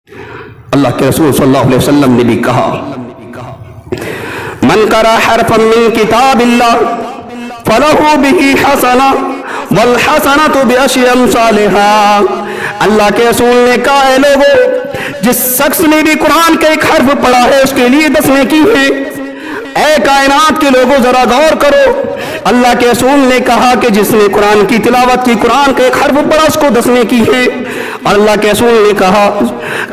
اللہ کے رسول صلی اللہ علیہ وسلم نے بھی کہا من قرأ حرفا من کتاب اللہ فلہ بہ حسنہ والحسنۃ بعشر امثالها۔ اللہ کے رسول نے کہا اے لوگوں، جس شخص نے بھی قرآن کا ایک حرف پڑھا ہے اس کے لیے 10 نیکی ہے۔ اے کائنات کے لوگوں ذرا غور کرو، اللہ کے رسول نے کہا کہ جس نے قرآن کی تلاوت کی، قرآن کا ایک حرف پڑھا، اس کو 10 نیکی ہے۔ اور اللہ کے رسول نے کہا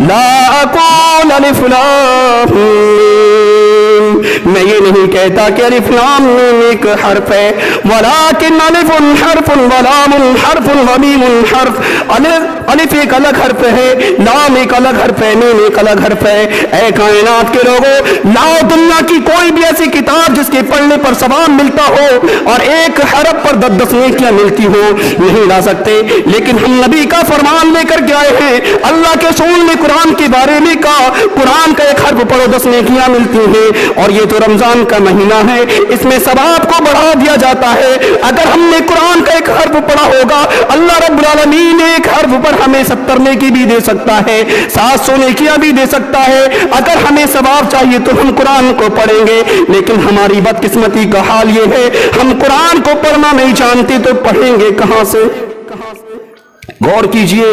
لا اقول الف لام میم، میں یہ نہیں کہتا کہ الف لام میم ایک حرف ہے، ولکن الف حرف ولام حرف ومیم حرف، الف ایک الگ حرف ہے، لام ایک الگ حرف ہے، میم ایک الگ حرف ہے۔ اے کائنات کے لوگوں، لاؤ دنیا کی کوئی بھی ایسی کتاب جس کے پڑھنے پر ثواب ملتا ہو اور ایک حرف پر 10 نیکیاں ملتی ہو، نہیں لا سکتے۔ لیکن ہم نبی کا فرمان لے کر کے آئے ہیں، اللہ کے رسول نے قرآن کے بارے میں کہا قرآن کا ایک حرف پڑھو 10 نیکیاں ملتی ہیں۔ اور یہ تو رمضان کا مہینہ ہے، اس میں ثواب کو بڑھا دیا جاتا ہے۔ اگر ہم نے قرآن کا ایک حرف پڑھا ہوگا، اللہ رب العالمین ایک حرف پر ہمیں 70 نیکی بھی دے سکتا ہے، 700 نیکیاں بھی دے سکتا ہے۔ اگر ہمیں ثواب چاہیے تو ہم قرآن کو پڑھیں گے، لیکن ہماری بدقسمتی کا حال یہ ہے ہم قرآن کو پڑھنا نہیں جانتے تو پڑھیں گے کہاں سے؟ غور کیجئے،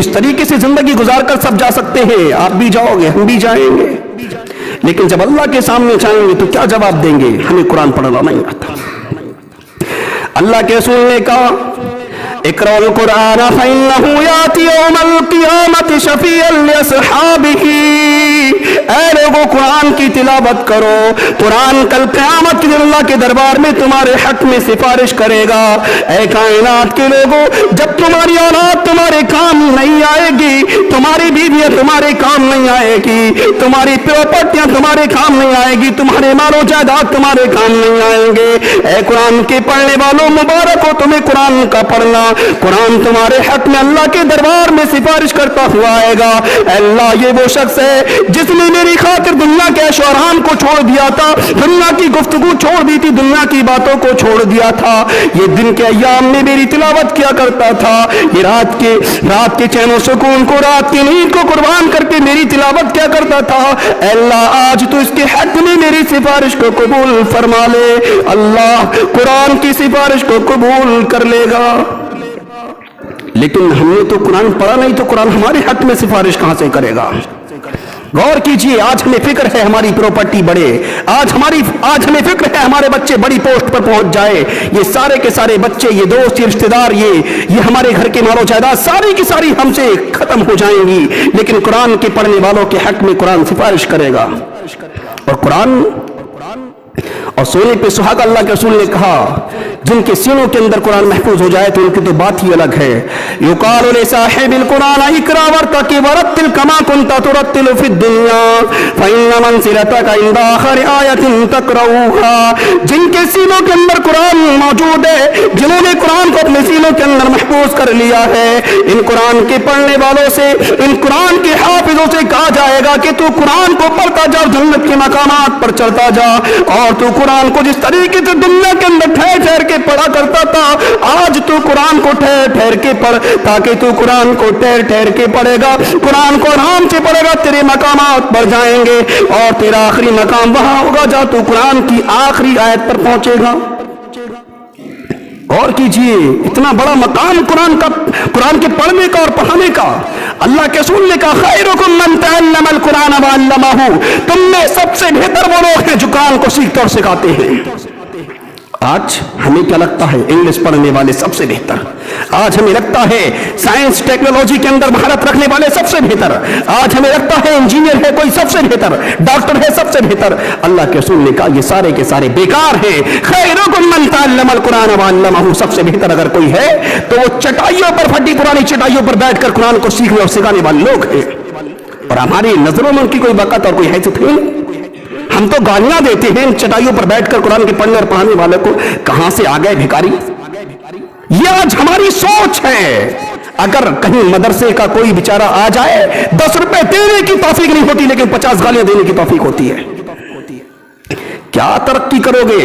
اس طریقے سے زندگی گزار کر سب جا سکتے ہیں، آپ بھی جاؤ گے، ہم بھی جائیں گے، لیکن جب اللہ کے سامنے جائیں گے تو کیا جواب دیں گے؟ ہمیں قرآن پڑھنا نہیں آتا۔ اللہ کے رسول نے کہا اقرأوا القرآن فإنه يأتي يوم القيامة شفيعا لأصحابه۔ اے لوگوں، قرآن کی تلاوت کرو، قرآن کل قیامت کے دن اللہ کے دربار میں تمہارے حق میں سفارش کرے گا۔ اے کائنات کے لوگوں، جب تمہاری اولاد تمہارے کام نہیں آئے گی، تمہاری بیویاں تمہارے کام نہیں آئے گی، تمہاری پراپرٹیاں تمہارے کام نہیں آئے گی، تمہارے مال و جائیداد تمہارے کام نہیں آئیں گے، اے قرآن کے پڑھنے والوں مبارک ہو تمہیں قرآن کا پڑھنا۔ قرآن تمہارے حق میں اللہ کے دربار میں سفارش کرتا ہوا آئے گا، اے اللہ یہ وہ شخص ہے جس نے میری خاطر دنیا کے عیش و آرام کو چھوڑ دیا تھا، دنیا کی گفتگو چھوڑ دی تھی، دنیا کی باتوں کو چھوڑ دیا تھا، یہ دن کے ایام میں میری تلاوت کیا کرتا تھا، یہ رات کے چین و سکون کو، رات کی نیند کو قربان کر کے میری تلاوت کیا کرتا تھا۔ اے اللہ آج تو اس کے حق میں میری سفارش کو قبول فرما لے۔ اللہ قرآن کی سفارش کو قبول کر لے گا۔ لیکن ہم نے تو قرآن پڑھا نہیں، تو قرآن ہمارے حق میں سفارش کہاں سے کرے گا؟ غور کیجئے، آج ہمیں فکر ہے ہماری پراپرٹی بڑھے، آج ہمیں فکر ہے ہمارے بچے بڑی پوسٹ پر پہنچ جائے، یہ سارے کے سارے بچے، یہ دوست، یہ رشتہ دار، یہ ہمارے گھر کے مال و جائیداد ساری کی ساری ہم سے ختم ہو جائیں گی، لیکن قرآن کے پڑھنے والوں کے حق میں قرآن سفارش کرے گا۔ اور قرآن اور سونے پہ سہاگا، اللہ کے رسول نے کہا جن کے سینوں کے اندر قرآن محفوظ ہو جائے تو ان کی تو بات ہی الگ ہے۔ یقال لصاحب القرآن اقرأ وارتقي ورتل كما كنت ترتل في الدنيا فإن منزلتك عند آخر آية تقرأها۔ جن کے سینوں کے اندر قرآن موجود ہے، جنہوں نے قرآن کو اپنے سینوں کے اندر محفوظ کر لیا ہے، ان قرآن کے پڑھنے والوں سے، ان قرآن کے حافظوں سے کہا جائے گا کہ تو قرآن کو پڑھتا جا، جنت کے مقامات پر چڑھتا جا، اور تو قرآن کو جس طریقے سے دنیا کے اندر ٹھہر ٹھہر کے پڑھا کرتا تھا، آج تو قرآن کو ٹھہر ٹھہر کے پڑھ، تاکہ تو قرآن کو ٹھہر ٹھہر کے پڑھے گا، قرآن کو آرام سے پڑھے گا، تیرے مقامات بڑھ جائیں گے، اور تیرا آخری مقام وہاں ہوگا جہاں تو قرآن کی آخری آیت پر پہنچے گا۔ غور کیجئے، اتنا بڑا مقام قرآن کے پڑھنے کا اور پڑھانے کا۔ اللہ کے رسول نے کہا خیرکم من تعلم القرآن وعلمہ، تم میں سب سے بہتر وہ لوگ ہیں جو قرآن کو سیکھتے اور سکھاتے ہیں۔ آج ہمیں کیا لگتا ہے؟ انگلش پڑھنے والے سب سے بہتر، آج ہمیں لگتا ہے سائنس ٹیکنالوجی کے اندر مہارت رکھنے والے سب سے بہتر، آج ہمیں لگتا ہے انجینئر ہے کوئی سب سے بہتر، ڈاکٹر ہے سب سے بہتر۔ اللہ کے رسول نے کہا یہ سارے کے سارے بیکار ہیں۔ خیرکم من تعلم القرآن وعلمہ، سب سے بہتر اگر کوئی ہے تو وہ چٹائیوں پر، پھٹی پرانی چٹائیوں پر بیٹھ کر قرآن کو سیکھنے اور سکھانے والے لوگ ہیں، اور ہماری نظروں میں ان کی کوئی وقت اور کوئی حیثیت نہیں۔ ہم تو گالیاں دیتے ہیں ان چٹائیوں پر بیٹھ کر قرآن کے پڑھنے اور پڑھانے والے کو، کہاں سے آ گئے بھکاری؟ یہ آج ہماری سوچ ہے۔ اگر کہیں مدرسے کا کوئی بیچارہ آ جائے، 10 روپے دینے کی توفیق نہیں ہوتی لیکن 50 گالیاں دینے کی توفیق ہوتی ہے۔ کیا ترقی کرو گے؟